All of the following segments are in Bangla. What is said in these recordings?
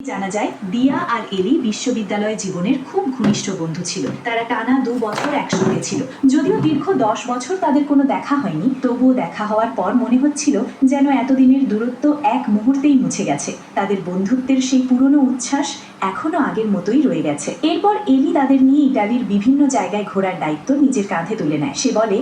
জানা যায় দিয়া আর এলি বিশ্ববিদ্যালয় জীবনের খুব ঘনিষ্ঠ বন্ধু ছিল। তারা টানা 2 বছর একসঙ্গে ছিল। যদিও দীর্ঘ 10 বছর তাদের কোনো দেখা হয়নি, তবুও দেখা হওয়ার পর মনে হচ্ছিল যেন এতদিনের দূরত্ব এক মুহূর্তেই মুছে গেছে। তাদের বন্ধুত্বের সেই পুরনো উচ্ছ্বাস এখনো আগের মতোই রয়ে গেছে। এরপর এলি তাদের নিয়ে ইতালির বিভিন্ন জায়গায় ঘোরার দায়িত্ব নিজের কাঁধে তুলে নেয়। সে বলে,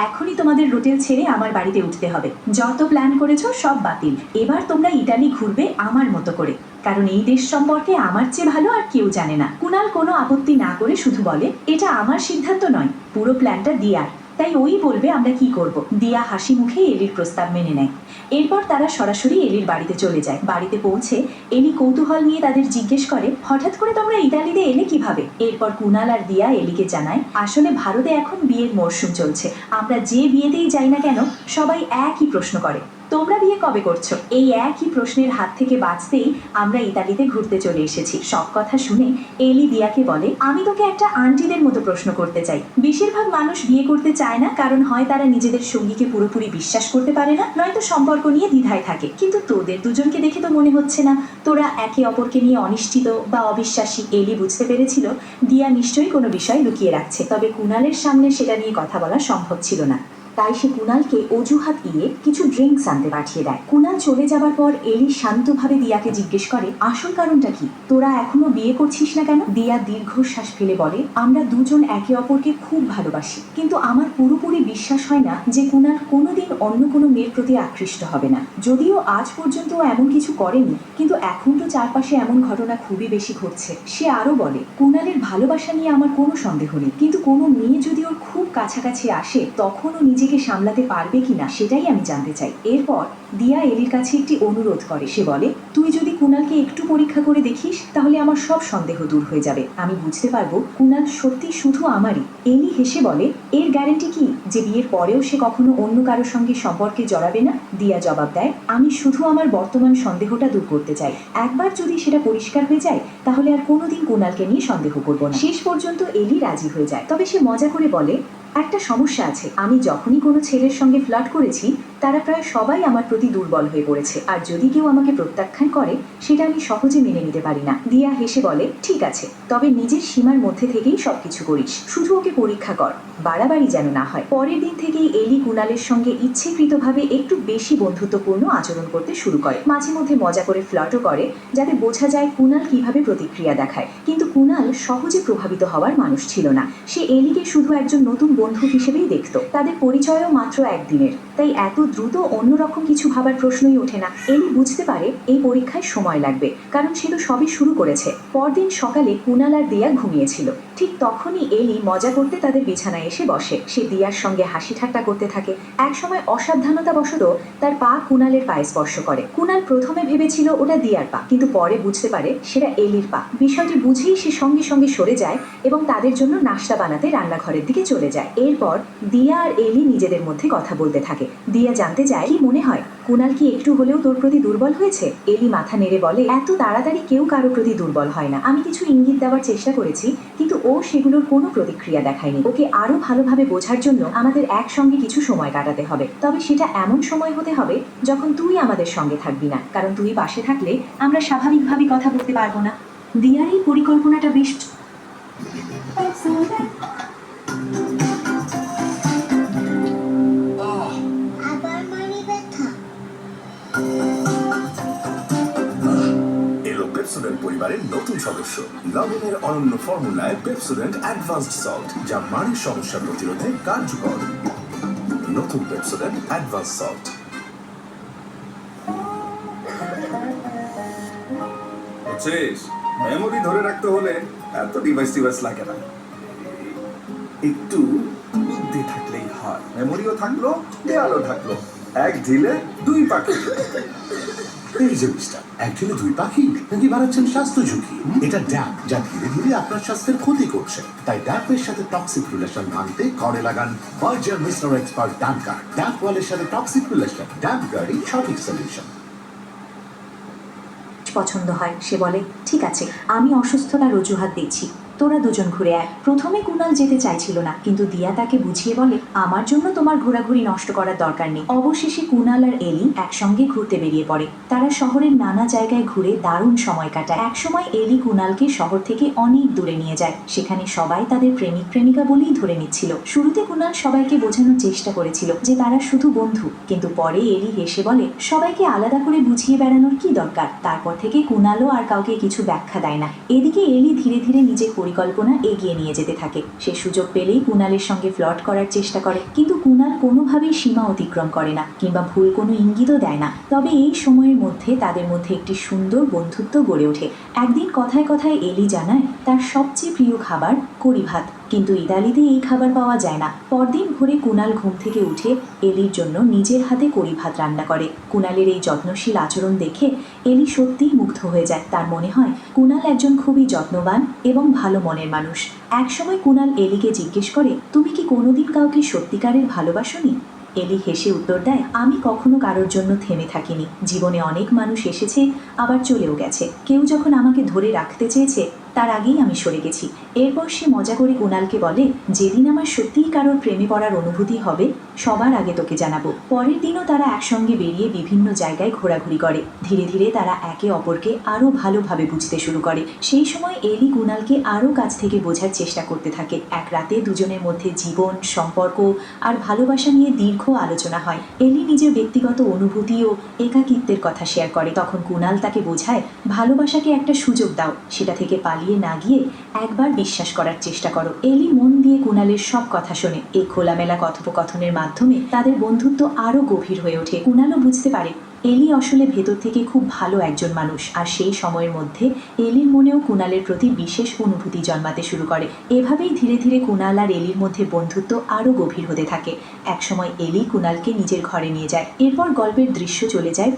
এখনই তোমাদের হোটেল ছেড়ে আমার বাড়িতে উঠতে হবে। যত প্ল্যান করেছো সব বাতিল। এবার তোমরা ইতালি ঘুরবে আমার মতো করে, কারণ এই দেশ সম্পর্কে আমার চেয়ে ভালো আর কেউ জানে না। কুনাল কোনো আপত্তি না করে শুধু বলে, এটা আমার সিদ্ধান্ত নয়, পুরো প্ল্যানটা দিয়ার, তাই ওই বলবে আমরা কি করব। দিয়া হাসি মুখে এলির প্রস্তাব মেনে নেয়। এরপর তারা সরাসরি এলির বাড়িতে চলে যায়। বাড়িতে পৌঁছে এলি কৌতূহল নিয়ে তাদের জিজ্ঞেস করে, হঠাৎ করে তোমরা ইতালিতে এলে কিভাবে? এরপর কুনাল আর দিয়া এলিকে জানায়, আসলে ভারতে এখন বিয়ের মরশুম চলছে। আমরা যে বিয়েতেই যাই না কেন সবাই একই প্রশ্ন করে, তোমরা বিয়ে কবে করছো? এই একই প্রশ্নের হাত থেকে বাঁচতেই আমরা ইতালিতে ঘুরতে চলে এসেছি। সব কথা শুনে এলি দিয়াকে বলে, আমি তোকে একটা আন্টিদের মতো প্রশ্ন করতে চাই। বেশিরভাগ মানুষ বিয়ে করতে চায় না, কারণ হয় তারা নিজেদের সঙ্গীকে পুরোপুরি বিশ্বাস করতে পারে না, নয়তো সম্পর্ক নিয়ে দ্বিধায় থাকে। কিন্তু তোদের দুজনকে দেখে তো মনে হচ্ছে না তোরা একে অপরকে নিয়ে অনিশ্চিত বা অবিশ্বাসী। এলি বুঝতে পেরেছিল দিয়া নিশ্চয়ই কোনো বিষয় লুকিয়ে রাখছে, তবে কুনালের সামনে সেটা নিয়ে কথা বলা সম্ভব ছিল না। তাই সে কুনালকে অজুহাত দিয়ে কিছু ড্রিঙ্কস আনতে পাঠিয়ে দেয়। কুনাল চলে যাবার পর এলি শান্তভাবে দিয়াকে জিজ্ঞেস করে, আসল কারণটা কি? তোরা এখনো বিয়ে করছিস না কেন? দিয়া দীর্ঘশ্বাস ফেলে বলে, আমরা দুজন একে অপরকে খুব ভালোবাসি, কিন্তু আমার পুরোপুরি বিশ্বাস হয় না যে কুনাল কোনোদিন অন্য কোনো মেয়ের প্রতি আকৃষ্ট হবে না। যদিও আজ পর্যন্ত ও এমন কিছু করেনি, কিন্তু এখন তো চারপাশে এমন ঘটনা খুবই বেশি ঘটছে। সে আরো বলে, কুনালের ভালোবাসা নিয়ে আমার কোনো সন্দেহ নেই, কিন্তু কোনো মেয়ে যদি ওর খুব কাছাকাছি আসে তখন ও নিজেকে সামলাতে পারবে কিনা সেটাই আমি জানতে চাই। এরপর দিয়া এলির কাছে একটি অনুরোধ করে। সে বলে, তুই যদি কুনালকে একটু পরীক্ষা করে দেখিস তাহলে আমার সব সন্দেহ দূর হয়ে যাবে। আমি বুঝতে পারবো কুনাল সত্যি শুধু আমারই। এলি হেসে বলে, এর গ্যারান্টি কি যে বিয়ের পরেও সে কখনো অন্য কারোর সঙ্গে সম্পর্কে জড়াবে না? দিয়া জবাব দেয়, আমি শুধু আমার বর্তমান সন্দেহটা দূর করতে চাই। একবার যদি সেটা পরিষ্কার হয়ে যায় তাহলে আর কোনোদিন কুনালকে নিয়ে সন্দেহ করবো না। শেষ পর্যন্ত এলি রাজি হয়ে যায়। তবে সে মজা করে বলে, একটা সমস্যা আছে, আমি যখনই কোনো ছেলের সঙ্গে ফ্লার্ট করেছি তারা প্রায় সবাই আমার প্রতি দুর্বল হয়ে পড়েছে, আর যদি কেউ আমাকে প্রত্যাখ্যান করে সেটা আমি সহজে মেনে নিতে পারি না। দিয়া হেসে বলে, ঠিক আছে, তবে নিজের সীমার মধ্যে থেকেই সবকিছু করিস, শুধু ওকে পরীক্ষা কর, বাড়াবাড়ি যেন না হয়। পরের দিন থেকেই এলি কুনালের সঙ্গে ইচ্ছেকৃতভাবে একটু বেশি বন্ধুত্বপূর্ণ আচরণ করতে শুরু করে। মাঝে মধ্যে মজা করে ফ্লার্টও করে, যাতে বোঝা যায় কুনাল কিভাবে প্রতিক্রিয়া দেখায়। কিন্তু কুনাল সহজে প্রভাবিত হওয়ার মানুষ ছিল না। সে এলিকে শুধু একজন নতুন বন্ধু হিসেবেই দেখত। তাদের পরিচয়ও মাত্র একদিনের, তাই এত দ্রুত অন্যরকম কিছু ভাবার প্রশ্নই ওঠে না। এলি বুঝতে পারে এই পরীক্ষায় সময় লাগবে, কারণ সে তো সবই শুরু করেছে। পরদিন সকালে কুনাল আর দিয়া ঘুমিয়েছিল। ঠিক তখনই এলি মজা করতে তাদের বিছানায় এসে বসে। সে দিয়ার সঙ্গে হাসি ঠাট্টা করতে থাকে। একসময় অসাবধানতাবশত তার পা কুনালের পায়ে স্পর্শ করে। কুনাল প্রথমে ভেবেছিল ওটা দিয়ার পা, কিন্তু পরে বুঝতে পারে সেটা এলির পা। বিষয়টি বুঝেই সে সঙ্গে সঙ্গে সরে যায় এবং তাদের জন্য নাস্তা বানাতে রান্নাঘরের দিকে চলে যায়। এরপর দিয়া আর এলি নিজেদের মধ্যে কথা বলতে থাকে। দিয়া জানতে চায়, কি মনে হয় কুনাল কি একটু হলেও তোর প্রতি দুর্বল হয়েছে? এলি মাথা নেড়ে বলে, এত তাড়াতাড়ি কেউ কারো প্রতি দুর্বল হয় না। আমি কিছু ইঙ্গিত দেওয়ার চেষ্টা করেছি, কিন্তু ও সেগুলোর কোনো প্রতিক্রিয়া দেখায়নি। ওকে আরো ভালোভাবে বোঝার জন্য আমাদের একসঙ্গে কিছু সময় কাটাতে হবে, তবে সেটা এমন সময় হতে হবে যখন তুই আমাদের সঙ্গে থাকবি না, কারণ তুই পাশে থাকলে আমরা স্বাভাবিকভাবে কথা বলতে পারবো না। দিয়ার এই পরিকল্পনাটা বেশ আবার মারি ব্যথা। এলো পেপসোডেন্ট পরিবারের নতুন সদস্য লবণের অনন্য ফর্মুলায় পেপসোডেন্ট অ্যাডভান্সড সল্ট, যা মাড়ির সমস্যা প্রতিরোধে কার্যকর। নতুন পেপসোডেন্ট অ্যাডভান্স সল্ট। মেমোরি ধরে রাখতে হলে এত ডিভাইস লাগে না, একটু বুদ্ধি থাকলেই হয়। মেমোরিও থাকলো, দেয়ালও থাকলো, এক ঢিলে দুই পাখি। এই যে মিস্টার, একচুয়ালি দুই পাখি নাকি বাড়াচ্ছেন স্বাস্থ্য ঝুঁকি? এটা ড্যাপ, যা ধীরে ধীরে আপনার স্বাস্থ্যের ক্ষতি করছে। তাই ড্যাপের সাথে টক্সিক রিলেশন ভাঙতে করে লাগান বার্জার মিস্টার এক্সপার্ট ড্যাপ গার্ড। ড্যাপ ওয়ালের সাথে টক্সিক রিলেশন, ড্যাপ গার্ডই সঠিক সলিউশন। পছন্দ হয়। সে বলে, ঠিক আছে, আমি অসুস্থতার অজুহাত দিচ্ছি, তোরা দুজন ঘুরে আয়। প্রথমে কুনাল যেতে চাইছিল না, কিন্তু দিয়া তাকে বুঝিয়ে বলে আমার জন্য তোমার ঘোরাঘুরি নষ্ট করার দরকার নেই। অবশেষে কুনাল আর এলি একসঙ্গে ঘুরতে বেরিয়ে পড়ে। তারা শহরের নানা জায়গায় ঘুরে দারুণ সময় কাটায়। একসময় এলি কুনালকে শহর থেকে অনেক দূরে নিয়ে যায়। সেখানে সবাই তাদের প্রেমিক প্রেমিকা বলেই ধরে নিচ্ছিল। শুরুতে কুনাল সবাইকে বোঝানোর চেষ্টা করেছিল যে তারা শুধু বন্ধু, কিন্তু পরে এলি হেসে বলে সবাইকে আলাদা করে বুঝিয়ে বেড়ানোর কি দরকার। তারপর থেকে কুনালও আর কাউকে কিছু ব্যাখ্যা দেয় না। এদিকে এলি ধীরে ধীরে নিজের পরিকল্পনা এগিয়ে নিয়ে যেতে থাকে। সে সুযোগ পেলেই কুনালের সঙ্গে ফ্লর্ট করার চেষ্টা করে, কিন্তু কুনাল কোনোভাবেই সীমা অতিক্রম করে না কিংবা ভুল কোনো ইঙ্গিতও দেয় না। তবে এই সময়ের মধ্যে তাদের মধ্যে একটি সুন্দর বন্ধুত্ব গড়ে ওঠে। একদিন কথায় কথায় এলি জানায় তার সবচেয়ে প্রিয় খাবার কড়ি ভাত, কিন্তু ইতালিতে এই খাবার পাওয়া যায় না। পরদিন ভোরে কুনাল ঘুম থেকে উঠে এলির জন্য নিজের হাতে কড়ি ভাত রান্না করে। কুনালের এই যত্নশীল আচরণ দেখে এলি সত্যিই মুগ্ধ হয়ে যায়। তার মনে হয় কুনাল একজন খুবই যত্নবান এবং ভালো মনের মানুষ। একসময় কুনাল এলিকে জিজ্ঞেস করে তুমি কি কোনোদিন কাউকে সত্যিকারের ভালোবাসোনি? এলি হেসে উত্তর দেয় আমি কখনো কারোর জন্য থেমে থাকিনি। জীবনে অনেক মানুষ এসেছে আবার চলেও গেছে। কেউ যখন আমাকে ধরে রাখতে চেয়েছে তার আগেই আমি সরে গেছি। এরপর সে মজা করে কুনালকে বলে যেদিন আমার সত্যিই কারোর প্রেমে পড়ার অনুভূতি হবে সবার আগে তোকে জানাবো। পরের দিনও তারা একসঙ্গে বেরিয়ে বিভিন্ন জায়গায় ঘোরাঘুরি করে। ধীরে ধীরে তারা একে অপরকে আরও ভালোভাবে বুঝতে শুরু করে। সেই সময় এলি কুনালকে আরও কাছ থেকে বোঝার চেষ্টা করতে থাকে। এক রাতে দুজনের মধ্যে জীবন, সম্পর্ক আর ভালোবাসা নিয়ে দীর্ঘ আলোচনা হয়। এলি নিজের ব্যক্তিগত অনুভূতি ও একাকিত্বের কথা শেয়ার করে। তখন কুনাল তাকে বোঝায় ভালোবাসাকে একটা সুযোগ দাও, সেটা থেকে পালিয়ে না গিয়ে একবার বিশ্বাস করার চেষ্টা করো। এলি মন দিয়ে কুনালের সব কথা শোনে। এই খোলামেলা কথোপকথনের মাধ্যমে তাদের বন্ধুত্ব আরো গভীর হয়ে ওঠে। কুনালও বুঝতে পারে এলি আসলে ভেতর থেকে খুব ভালো একজন মানুষ। আর সেই সময়ের মধ্যে এলির মনেও কুনালের প্রতি বিশেষ অনুভূতি জন্মাতে শুরু করে। এভাবেই ধীরে ধীরে কুনাল আর এলির মধ্যে বন্ধুত্ব আরো গভীর হতে থাকে। একসময় এলি কুনালকে নিজের ঘরে নিয়ে যায়। এরপর গল্পের দৃশ্য চলে যায়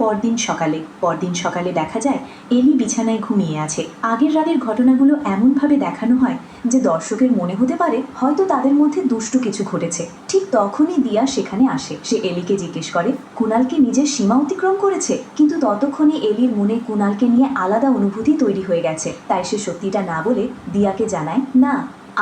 পরদিন সকালে দেখা যায় এলি বিছানায় ঘুমিয়ে আছে। আগের রাতের ঘটনাগুলো এমনভাবে দেখানো হয় যে দর্শকের মনে হতে পারে হয়তো তাদের মধ্যে দুষ্টু কিছু ঘটেছে। ঠিক তখনই দিয়া সেখানে আসে। সে এলিকে জিজ্ঞেস করে কুনালকে নিজের সীমা অতিক্রম করেছে, কিন্তু ততক্ষণে এলির মনে কুনালকে নিয়ে আলাদা অনুভূতি তৈরি হয়ে গেছে। তাই সে সত্যিটা না বলে দিয়াকে জানায় না,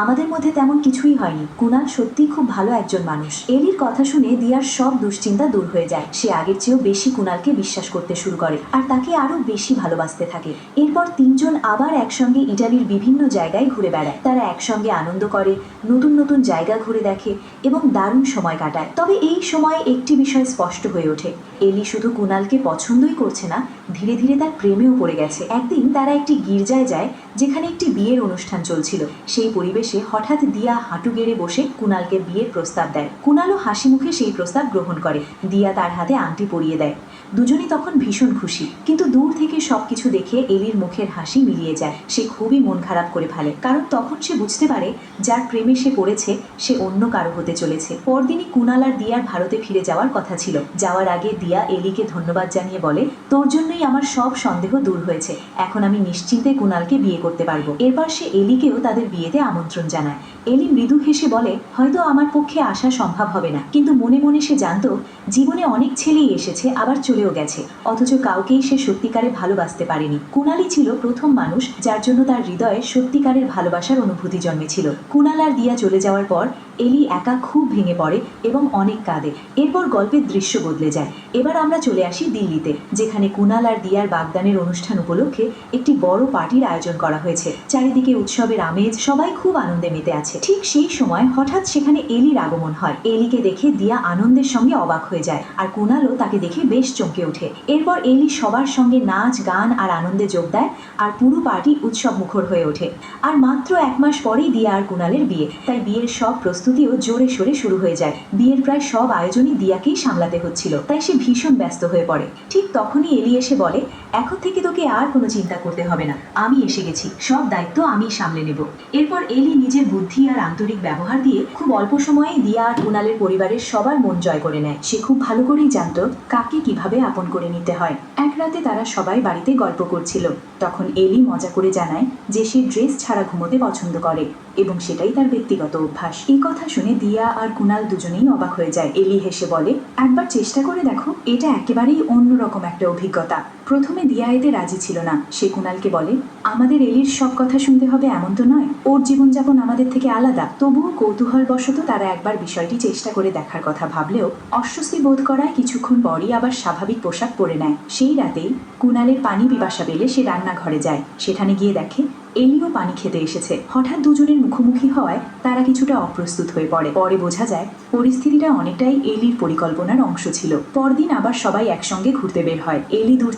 আমাদের মধ্যে তেমন কিছুই হয়নি। কুনাল সত্যি খুব ভালো একজন মানুষ। এলির কথা শুনে দিয়ার সব দুশ্চিন্তা দূর হয়ে যায়। সে আগের চেয়েও বেশি কুনালকে বিশ্বাস করতে শুরু করে আর তাকে আরো বেশি ভালোবাসতে থাকে। এরপর তিনজন আবার একসঙ্গে ইটালির বিভিন্ন জায়গায় ঘুরে বেড়ায়। তারা একসঙ্গে আনন্দ করে, নতুন নতুন জায়গা ঘুরে দেখে এবং দারুণ সময় কাটায়। তবে এই সময়ে একটি বিষয় স্পষ্ট হয়ে ওঠে, এলি শুধু কুনালকে পছন্দই করছে না, ধীরে ধীরে তার প্রেমেও পড়ে গেছে। একদিন তারা একটি গির্জায় যায় যেখানে একটি বিয়ের অনুষ্ঠান চলছিল। সেই পরিবেশে হঠাৎ দিয়া হাঁটু গেড়ে বসে কুনালকে বিয়ের প্রস্তাব দেয়। কুনালও হাসি মুখে সেই প্রস্তাব গ্রহণ করে। দিয়া তার হাতে আংটি পরিয়ে দেয়। দুজনই তখন ভীষণ খুশি, কিন্তু দূর থেকে সবকিছু দেখে এলির মুখের হাসি মিলিয়ে যায়। সে খুবই মন খারাপ করে ফেলে, কারণ তখন সে বুঝতে পারে যার প্রেমে সে পড়েছে সে অন্য কারো হতে চলেছে। পরদিনই কুনাল আর দিয়ার ভারতে ফিরে যাওয়ার কথা ছিল। যাওয়ার আগে দিয়া এলিকে ধন্যবাদ জানিয়ে বলে তোর জন্যই আমার সব সন্দেহ দূর হয়েছে, এখন আমি নিশ্চিন্তে কুনালকে বিয়ে করতে পারবো। এরপর সে এলিকেও তাদের বিয়েতে আমন্ত্রণ জানায়। এলি মৃদু হেসে বলে হয়তো আমার পক্ষে আসা সম্ভব হবে না, কিন্তু মনে মনে সে জানতো জীবনে অনেক ছেলেই এসেছে আবার চলেও গেছে, অথচ কাউকেই সে সত্যিকারে ভালোবাসতে পারেনি। কুনালই ছিল প্রথম মানুষ যার জন্য তার হৃদয়ে সত্যিকারের ভালোবাসার অনুভূতি জন্মেছিল। কুনাল আর দিয়া চলে যাওয়ার পর এলি একা খুব ভেঙে পড়ে এবং অনেক কাঁদে। এরপর গল্পের দৃশ্য বদলে যায়। এবার আমরা চলে আসি দিল্লিতে, যেখানে কুনাল আর দিয়ার বাগদানের অনুষ্ঠান উপলক্ষে একটি বড় পার্টির আয়োজন করা হয়েছে। চারিদিকে উৎসবের আমেজ, সবাই খুব আনন্দে মেতে আছে। ঠিক সেই সময় হঠাৎ সেখানে এলির আগমন হয়। এলিকে দেখে দিয়া আনন্দের সঙ্গে অবাক হয়ে যায় আর কুনালও তাকে দেখে বেশ চমকে ওঠে। এরপর এলি সবার সঙ্গে নাচ, গান আর আনন্দে যোগ দেয় আর পুরো পার্টি উৎসব মুখর হয়ে ওঠে। আর মাত্র 1 মাস পরেই দিয়া আর কুনালের বিয়ে, তাই বিয়ের সব প্রস্তুতিও জোরে সোরে শুরু হয়ে যায়। বিয়ের প্রায় সব আয়োজনই দিয়াকেই সামলাতে হচ্ছিল, তাই সে ভীষণ ব্যস্ত হয়ে পড়ে। ঠিক তখনই এলি এসে বলে এখন থেকে তোকে আর কোনো চিন্তা করতে হবে না, আমি এসে গেছি, সব দায়িত্ব আমি সামলে নেব। এরপর এলি নিজের বুদ্ধি আর আন্তরিক ব্যবহার দিয়ে খুব অল্প সময়ে দিয়া আর কুনালের পরিবারের সবার মন জয় করে নেয়। সে খুব ভালো করেই জানতো কাকে কিভাবে আপন করে নিতে হয়। এক রাতে তারা সবাই বাড়িতে গল্প করছিল। তখন এলি মজা করে জানায় যে সে ড্রেস ছাড়া ঘুমোতে পছন্দ করে এবং সেটাই তার ব্যক্তিগত অভ্যাস। এই কথা শুনে দিয়া আর কুনাল দুজনেই অবাক হয়ে যায়। এলি হেসে বলে, একবার চেষ্টা করে দেখো, এটা একেবারেই অন্যরকম একটা অভিজ্ঞতা। প্রথমে দিয়া এতে রাজি ছিল না। সে কুনালকে বলে, আমাদের এলির সব কথা শুনতে হবে এমন তো নয়, ওর জীবনযাপন আমাদের থেকে আলাদা। তবুও কৌতূহলবশত তারা একবার বিষয়টি চেষ্টা করে দেখার কথা ভাবলেও অস্বস্তি বোধ করায় কিছুক্ষণ পরই আবার স্বাভাবিক পোশাক পরে নেয়। সেই রাতেই কুনালের পানি পিপাসা পেলে সে রান্নাঘরে যায়। সেখানে গিয়ে দেখে এলিও পানি খেতে এসেছে। হঠাৎ দুজনের মুখোমুখি হওয়ায় তারা কিছুটা অপ্রস্তুত হয়ে পড়ে। পরে বোঝা যায় পরিস্থিতিটা অনেকটাই এলির পরিকল্পনার অংশ ছিল। পরদিন আবার সবাই একসঙ্গে ঘুরতে বের হয়। এলি দূর